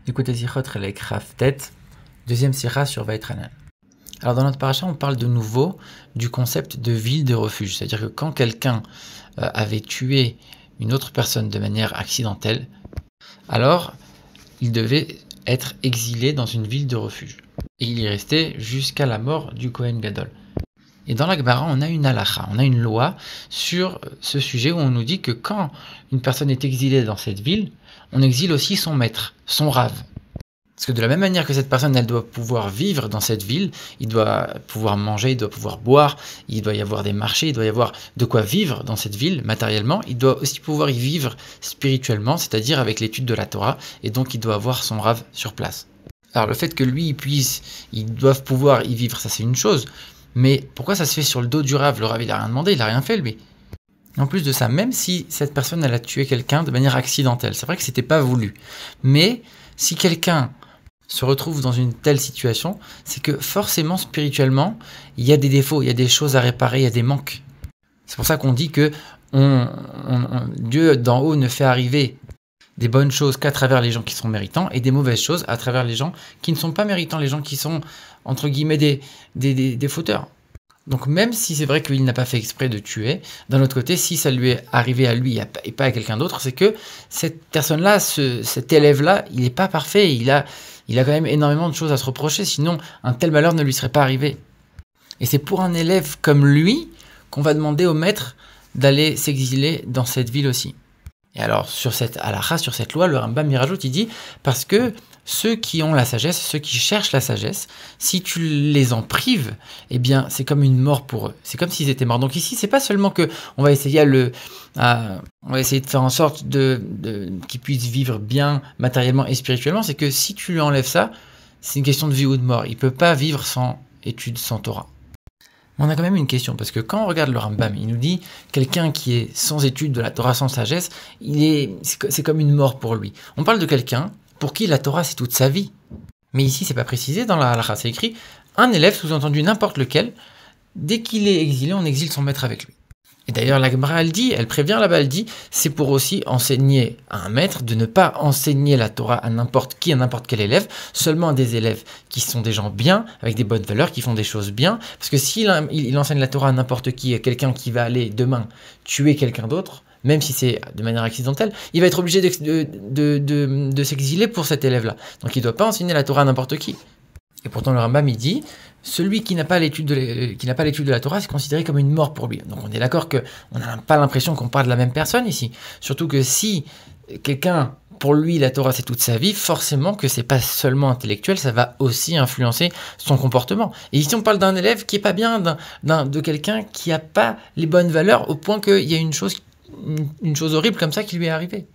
Écoutez Sichot Relek Raf Tet, deuxième sira sur Vaïtranan. Alors dans notre paracha, on parle de nouveau du concept de ville de refuge. C'est-à-dire que quand quelqu'un avait tué une autre personne de manière accidentelle, alors il devait être exilé dans une ville de refuge. Et il y restait jusqu'à la mort du Kohen Gadol. Et dans la Gemara, on a une halacha, on a une loi sur ce sujet où on nous dit que quand une personne est exilée dans cette ville, on exile aussi son maître, son rave. Parce que de la même manière que cette personne, elle doit pouvoir vivre dans cette ville, il doit pouvoir manger, il doit pouvoir boire, il doit y avoir des marchés, il doit y avoir de quoi vivre dans cette ville matériellement, il doit aussi pouvoir y vivre spirituellement, c'est-à-dire avec l'étude de la Torah, et donc il doit avoir son rave sur place. Alors le fait que lui, ils doivent pouvoir y vivre, ça c'est une chose, mais pourquoi ça se fait sur le dos du rave? Le rave, il n'a rien demandé, il n'a rien fait, lui. En plus de ça, même si cette personne, elle a tué quelqu'un de manière accidentelle, c'est vrai que c'était pas voulu, mais si quelqu'un se retrouve dans une telle situation, c'est que forcément, spirituellement, il y a des défauts, il y a des choses à réparer, il y a des manques. C'est pour ça qu'on dit que Dieu d'en haut ne fait arriver des bonnes choses qu'à travers les gens qui sont méritants et des mauvaises choses à travers les gens qui ne sont pas méritants, les gens qui sont, entre guillemets, des fauteurs. Donc même si c'est vrai qu'il n'a pas fait exprès de tuer, d'un autre côté, si ça lui est arrivé à lui et pas à quelqu'un d'autre, c'est que cette personne-là, cet élève-là, il n'est pas parfait, il a quand même énormément de choses à se reprocher, sinon un tel malheur ne lui serait pas arrivé. Et c'est pour un élève comme lui qu'on va demander au maître d'aller s'exiler dans cette ville aussi. Et alors, sur cette halakha, sur cette loi, le Rambam y rajoute, il dit, parce que ceux qui ont la sagesse, ceux qui cherchent la sagesse, si tu les en prives, eh bien, c'est comme une mort pour eux. C'est comme s'ils étaient morts. Donc ici, c'est pas seulement que on va essayer de faire en sorte qu'ils puissent vivre bien matériellement et spirituellement, c'est que si tu lui enlèves ça, c'est une question de vie ou de mort. Il peut pas vivre sans étude, sans Torah. On a quand même une question, parce que quand on regarde le Rambam, il nous dit quelqu'un qui est sans étude de la Torah, sans sagesse, c'est comme une mort pour lui. On parle de quelqu'un pour qui la Torah c'est toute sa vie. Mais ici, c'est pas précisé dans la halakha, c'est écrit un élève, sous-entendu n'importe lequel, dès qu'il est exilé, on exile son maître avec lui. Et d'ailleurs, la Gemara, elle prévient là-bas, elle dit, c'est pour aussi enseigner à un maître de ne pas enseigner la Torah à n'importe qui, à n'importe quel élève, seulement à des élèves qui sont des gens bien, avec des bonnes valeurs, qui font des choses bien, parce que s'il enseigne la Torah à n'importe qui, à quelqu'un qui va aller demain tuer quelqu'un d'autre, même si c'est de manière accidentelle, il va être obligé de s'exiler pour cet élève-là. Donc il ne doit pas enseigner la Torah à n'importe qui. Et pourtant le Rambam il dit, celui qui n'a pas l'étude de la Torah, c'est considéré comme une mort pour lui. Donc on est d'accord qu'on n'a pas l'impression qu'on parle de la même personne ici. Surtout que si quelqu'un, pour lui, la Torah c'est toute sa vie, forcément que c'est pas seulement intellectuel, ça va aussi influencer son comportement. Et ici on parle d'un élève qui est pas bien, de quelqu'un qui a pas les bonnes valeurs au point qu'il y a une chose horrible comme ça qui lui est arrivée.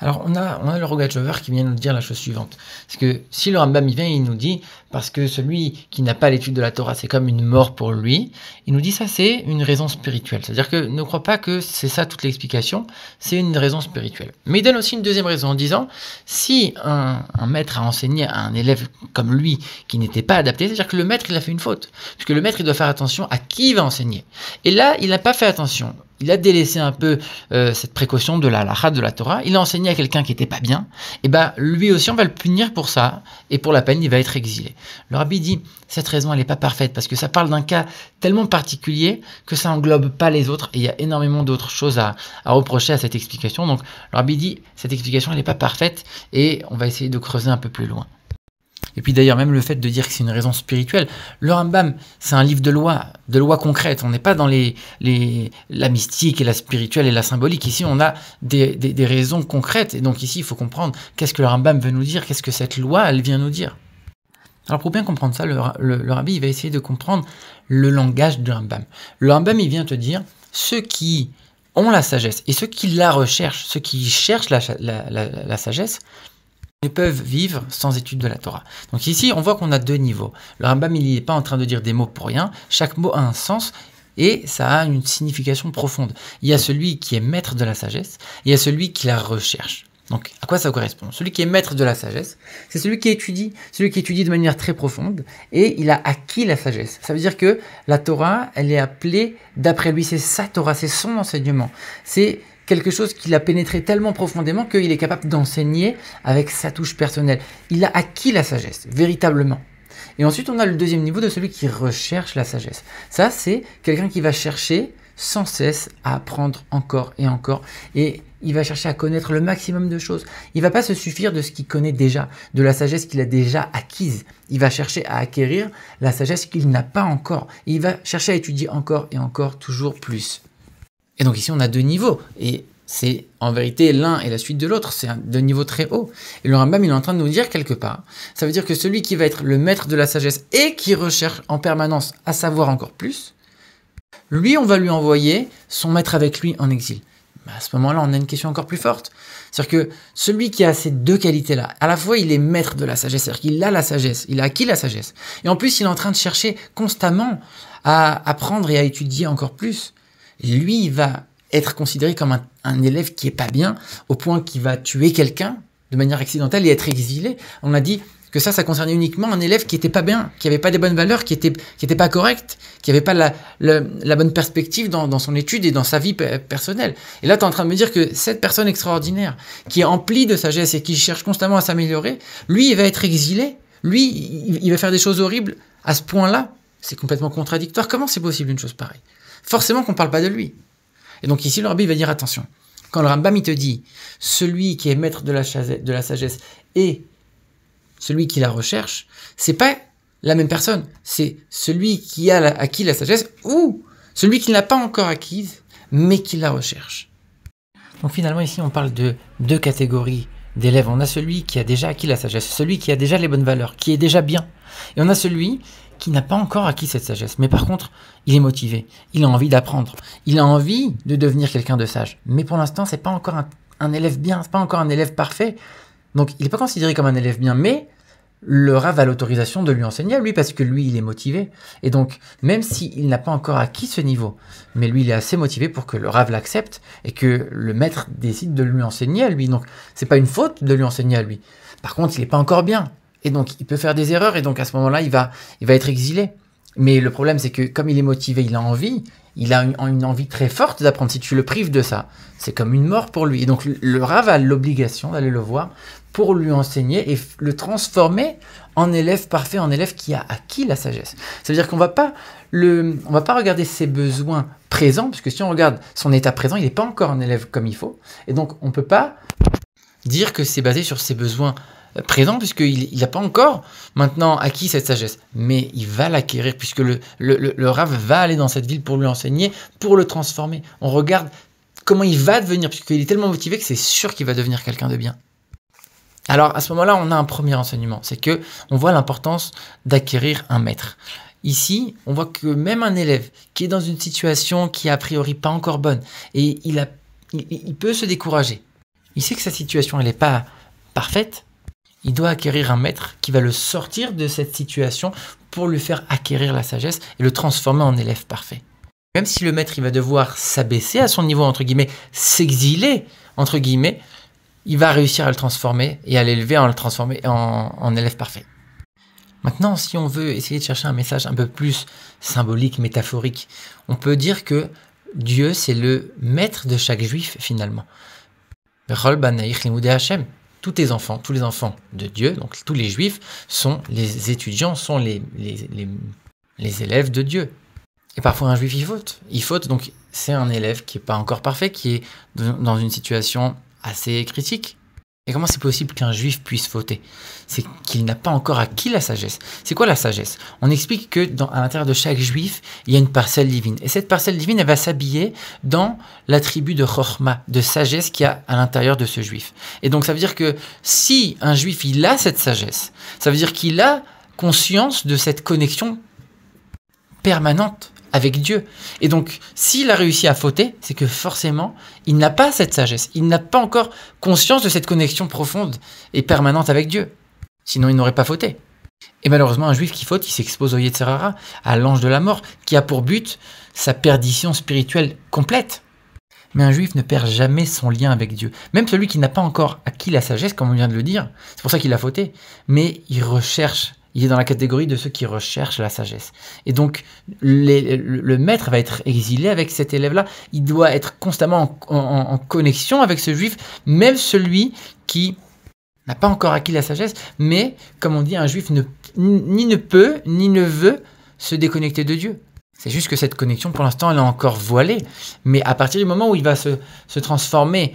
Alors on a le Rogatchover qui vient nous dire la chose suivante. C'est que si le Rambam il vient, il nous dit, parce que celui qui n'a pas l'étude de la Torah, c'est comme une mort pour lui, il nous dit ça c'est une raison spirituelle. C'est-à-dire que ne crois pas que c'est ça toute l'explication, c'est une raison spirituelle. Mais il donne aussi une deuxième raison en disant, si un maître a enseigné à un élève comme lui qui n'était pas adapté, c'est-à-dire que le maître il a fait une faute. Parce que le maître il doit faire attention à qui il va enseigner. Et là, il n'a pas fait attention. Il a délaissé un peu cette précaution de la halakha, de la Torah. Il a enseigné à quelqu'un qui n'était pas bien. Et ben lui aussi, on va le punir pour ça. Et pour la peine, il va être exilé. Le rabbi dit, cette raison, elle n'est pas parfaite parce que ça parle d'un cas tellement particulier que ça englobe pas les autres. Et il y a énormément d'autres choses à reprocher à cette explication. Donc le rabbi dit, cette explication, elle n'est pas parfaite et on va essayer de creuser un peu plus loin. Et puis d'ailleurs, même le fait de dire que c'est une raison spirituelle, le Rambam, c'est un livre de lois concrètes. On n'est pas dans la mystique et la spirituelle et la symbolique. Ici, on a des raisons concrètes. Et donc ici, il faut comprendre qu'est-ce que le Rambam veut nous dire, qu'est-ce que cette loi, elle vient nous dire. Alors pour bien comprendre ça, le Rabbi, il va essayer de comprendre le langage du Rambam. Le Rambam, il vient te dire, ceux qui ont la sagesse et ceux qui la recherchent, ceux qui cherchent la sagesse, ils peuvent vivre sans étude de la Torah. Donc ici, on voit qu'on a deux niveaux. Le Rambam, il n'est pas en train de dire des mots pour rien. Chaque mot a un sens et ça a une signification profonde. Il y a celui qui est maître de la sagesse et il y a celui qui la recherche. Donc, à quoi ça correspond? Celui qui est maître de la sagesse, c'est celui qui étudie de manière très profonde et il a acquis la sagesse. Ça veut dire que la Torah, elle est appelée d'après lui, c'est sa Torah, c'est son enseignement. C'est quelque chose qu'il a pénétré tellement profondément qu'il est capable d'enseigner avec sa touche personnelle. Il a acquis la sagesse, véritablement. Et ensuite, on a le deuxième niveau de celui qui recherche la sagesse. Ça, c'est quelqu'un qui va chercher sans cesse à apprendre encore et encore. Et il va chercher à connaître le maximum de choses. Il ne va pas se suffire de ce qu'il connaît déjà, de la sagesse qu'il a déjà acquise. Il va chercher à acquérir la sagesse qu'il n'a pas encore. Et il va chercher à étudier encore et encore, toujours plus. Et donc ici, on a deux niveaux. Et c'est en vérité l'un et la suite de l'autre. C'est deux niveaux très hauts. Et le Rambam, il est en train de nous dire quelque part. Ça veut dire que celui qui va être le maître de la sagesse et qui recherche en permanence à savoir encore plus, lui, on va lui envoyer son maître avec lui en exil. À ce moment-là, on a une question encore plus forte. C'est-à-dire que celui qui a ces deux qualités-là, à la fois il est maître de la sagesse, c'est-à-dire qu'il a la sagesse, il a acquis la sagesse, et en plus il est en train de chercher constamment à apprendre et à étudier encore plus. Lui, il va être considéré comme un élève qui est pas bien, au point qu'il va tuer quelqu'un de manière accidentelle et être exilé. On a dit que ça concernait uniquement un élève qui était pas bien, qui avait pas des bonnes valeurs, qui était pas correct, qui avait pas la bonne perspective dans son étude et dans sa vie personnelle. Et là, tu es en train de me dire que cette personne extraordinaire, qui est emplie de sagesse et qui cherche constamment à s'améliorer, lui, il va être exilé. Lui, il va faire des choses horribles à ce point-là. C'est complètement contradictoire. Comment c'est possible une chose pareille? Forcément qu'on parle pas de lui. Et donc ici, le Rabbi va dire attention. Quand le Rambam il te dit celui qui est maître de la sagesse et celui qui la recherche, c'est pas la même personne. C'est celui qui a acquis la sagesse ou celui qui ne l'a pas encore acquise, mais qui la recherche. Donc finalement ici, on parle de deux catégories d'élèves. On a celui qui a déjà acquis la sagesse, celui qui a déjà les bonnes valeurs, qui est déjà bien. Et on a celui qui n'a pas encore acquis cette sagesse. Mais par contre, il est motivé, il a envie d'apprendre, il a envie de devenir quelqu'un de sage. Mais pour l'instant, c'est pas encore un élève bien, c'est pas encore un élève parfait. Donc, il n'est pas considéré comme un élève bien, mais le Rav a l'autorisation de lui enseigner à lui parce que lui, il est motivé. Et donc, même s'il n'a pas encore acquis ce niveau, mais lui, il est assez motivé pour que le Rav l'accepte et que le maître décide de lui enseigner à lui. Donc, c'est pas une faute de lui enseigner à lui. Par contre, il n'est pas encore bien. Et donc, il peut faire des erreurs et donc, à ce moment-là, il va être exilé. Mais le problème, c'est que comme il est motivé, il a envie, il a une envie très forte d'apprendre. Si tu le prives de ça, c'est comme une mort pour lui. Et donc, le Rav a l'obligation d'aller le voir pour lui enseigner et le transformer en élève parfait, en élève qui a acquis la sagesse. C'est-à-dire qu'on va pas regarder ses besoins présents, parce que si on regarde son état présent, il n'est pas encore un élève comme il faut. Et donc, on ne peut pas dire que c'est basé sur ses besoins présents, puisqu'il n'a pas encore maintenant acquis cette sagesse. Mais il va l'acquérir, puisque le Rav va aller dans cette ville pour lui enseigner, pour le transformer. On regarde comment il va devenir, puisqu'il est tellement motivé que c'est sûr qu'il va devenir quelqu'un de bien. Alors, à ce moment-là, on a un premier enseignement, c'est que on voit l'importance d'acquérir un maître. Ici, on voit que même un élève qui est dans une situation qui est a priori pas encore bonne, et il peut se décourager. Il sait que sa situation, elle n'est pas parfaite. Il doit acquérir un maître qui va le sortir de cette situation pour lui faire acquérir la sagesse et le transformer en élève parfait. Même si le maître, il va devoir s'abaisser à son niveau, entre guillemets, s'exiler, entre guillemets, il va réussir à le transformer et à l'élever en le transformer en élève parfait. Maintenant, si on veut essayer de chercher un message un peu plus symbolique, métaphorique, on peut dire que Dieu, c'est le maître de chaque juif, finalement. Tous les enfants de Dieu, donc tous les juifs, sont les étudiants, sont les élèves de Dieu. Et parfois un juif, il faute, donc c'est un élève qui n'est pas encore parfait, qui est dans une situation assez critique. Et comment c'est possible qu'un juif puisse fauter? C'est qu'il n'a pas encore acquis la sagesse. C'est quoi la sagesse? On explique que à l'intérieur de chaque juif, il y a une parcelle divine. Et cette parcelle divine, elle va s'habiller dans l'attribut de chokhma, de sagesse qu'il y a à l'intérieur de ce juif. Et donc ça veut dire que si un juif, il a cette sagesse, ça veut dire qu'il a conscience de cette connexion permanente avec Dieu. Et donc, s'il a réussi à fauter, c'est que forcément, il n'a pas cette sagesse. Il n'a pas encore conscience de cette connexion profonde et permanente avec Dieu. Sinon, il n'aurait pas fauté. Et malheureusement, un juif qui faute, il s'expose au Yetzer Hara, à l'ange de la mort, qui a pour but sa perdition spirituelle complète. Mais un juif ne perd jamais son lien avec Dieu. Même celui qui n'a pas encore acquis la sagesse, comme on vient de le dire, c'est pour ça qu'il a fauté. Mais il recherche Il est dans la catégorie de ceux qui recherchent la sagesse. Et donc, le maître va être exilé avec cet élève-là. Il doit être constamment en connexion avec ce juif, même celui qui n'a pas encore acquis la sagesse. Mais, comme on dit, un juif ni ne peut, ni ne veut se déconnecter de Dieu. C'est juste que cette connexion, pour l'instant, elle est encore voilée. Mais à partir du moment où il va se transformer,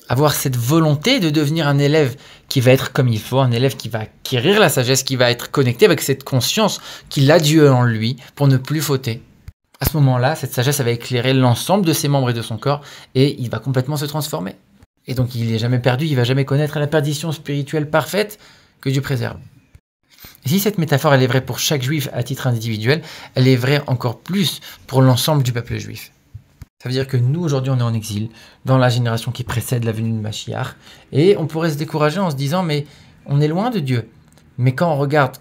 avoir cette volonté de devenir un élève qui va être comme il faut, un élève qui va acquérir la sagesse, qui va être connecté avec cette conscience qu'il a Dieu en lui pour ne plus fauter. À ce moment-là, cette sagesse va éclairer l'ensemble de ses membres et de son corps et il va complètement se transformer. Et donc il n'est jamais perdu, il ne va jamais connaître la perdition spirituelle parfaite que Dieu préserve. Et si cette métaphore elle est vraie pour chaque juif à titre individuel, elle est vraie encore plus pour l'ensemble du peuple juif. Ça veut dire que nous, aujourd'hui, on est en exil, dans la génération qui précède la venue de Mashiach, et on pourrait se décourager en se disant, mais on est loin de Dieu. Mais quand on regarde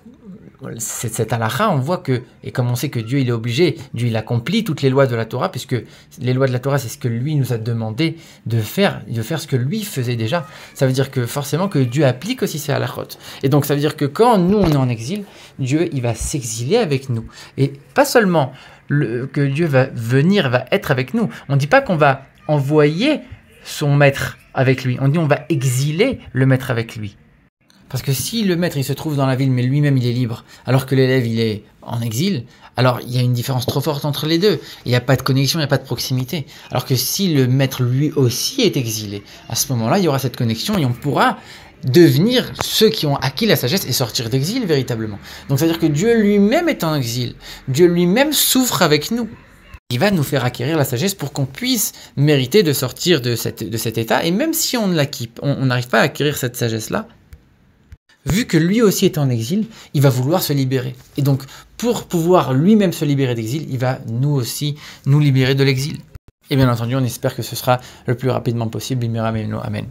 cette halakha, on voit que, et comme on sait que Dieu, il est obligé, Dieu, il accomplit toutes les lois de la Torah, puisque les lois de la Torah, c'est ce que lui nous a demandé de faire ce que lui faisait déjà. Ça veut dire que forcément que Dieu applique aussi ces halakhot. Et donc, ça veut dire que quand nous, on est en exil, Dieu, il va s'exiler avec nous. Et pas seulement que Dieu va venir, va être avec nous. On ne dit pas qu'on va envoyer son maître avec lui. On dit on va exiler le maître avec lui. Parce que si le maître il se trouve dans la ville, mais lui-même il est libre, alors que l'élève il est en exil, alors il y a une différence trop forte entre les deux. Il n'y a pas de connexion, il n'y a pas de proximité. Alors que si le maître lui aussi est exilé, à ce moment-là il y aura cette connexion et on pourra devenir ceux qui ont acquis la sagesse et sortir d'exil véritablement. Donc c'est-à-dire que Dieu lui-même est en exil. Dieu lui-même souffre avec nous. Il va nous faire acquérir la sagesse pour qu'on puisse mériter de sortir de cet état. Et même si on n'arrive pas à acquérir cette sagesse-là, vu que lui aussi est en exil, il va vouloir se libérer. Et donc, pour pouvoir lui-même se libérer d'exil, il va nous aussi nous libérer de l'exil. Et bien entendu, on espère que ce sera le plus rapidement possible. Amen.